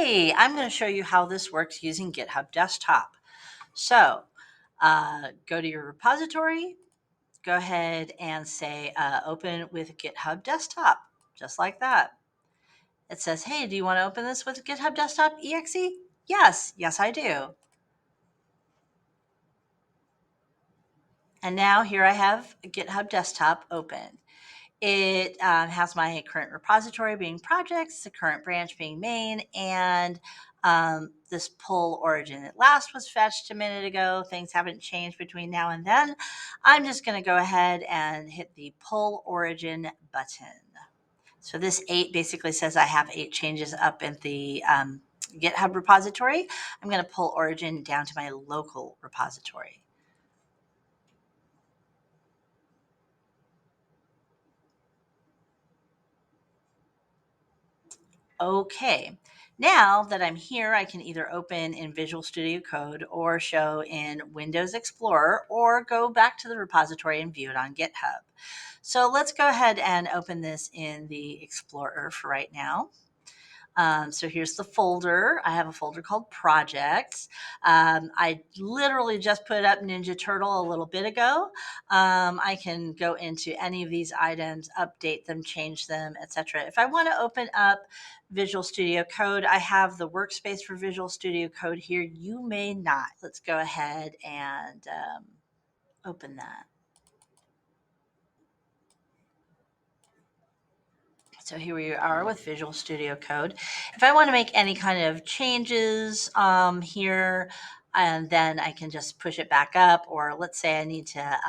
Hey, I'm going to show you how this works using GitHub Desktop. So go to your repository, go ahead and say open with GitHub Desktop, just like that. It says, hey, do you want to open this with GitHub Desktop exe? Yes, I do. And now here I have GitHub Desktop open. It has my current repository being projects, the current branch being main, and this pull origin. It last was fetched a minute ago. Things haven't changed between now and then. I'm just going to go ahead and hit the pull origin button. So this 8 basically says I have 8 changes up in the GitHub repository. I'm going to pull origin down to my local repository. Okay, now that I'm here, I can either open in Visual Studio Code or show in Windows Explorer or go back to the repository and view it on GitHub. So let's go ahead and open this in the Explorer for right now. So here's the folder. I have a folder called Projects. I literally just put up Ninja Turtle a little bit ago. I can go into any of these items, update them, change them, etc. If I want to open up Visual Studio Code, I have the workspace for Visual Studio Code here. You may not. Let's go ahead and open that. So here we are with Visual Studio Code. If I want to make any kind of changes here, and then I can just push it back up, or let's say I need to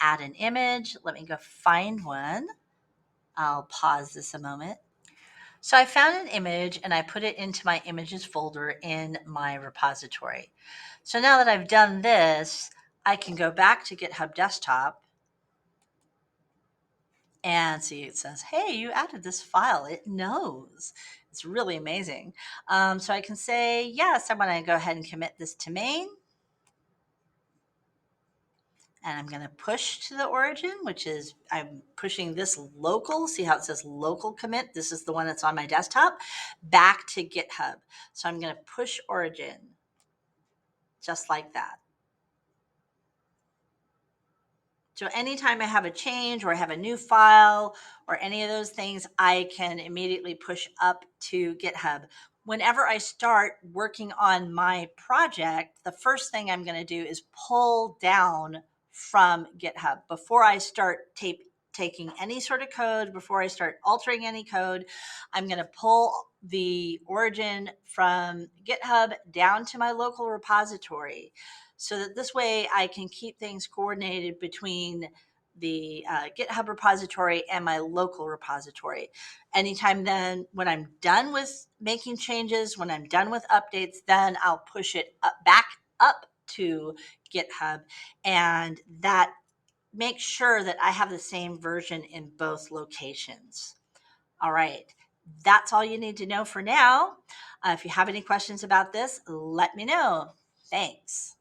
add an image. Let me go find one. I'll pause this a moment. So I found an image and I put it into my images folder in my repository. So now that I've done this, I can go back to GitHub Desktop and see it says, hey, you added this file. It knows. It's really amazing. So I can say, yes, I want to go ahead and commit this to main. And I'm going to push to the origin, which is I'm pushing this local. See how it says local commit? This is the one that's on my desktop back to GitHub. So I'm going to push origin just like that. So anytime I have a change or I have a new file or any of those things, I can immediately push up to GitHub. Whenever I start working on my project, the first thing I'm going to do is pull down from GitHub before I start taking any sort of code, before I start altering any code. I'm going to pull the origin from GitHub down to my local repository, so that this way I can keep things coordinated between the GitHub repository and my local repository. Anytime then, when I'm done with making changes, when I'm done with updates, then I'll push it back up to GitHub, and that makes sure that I have the same version in both locations. All right, that's all you need to know for now. If you have any questions about this, let me know. Thanks.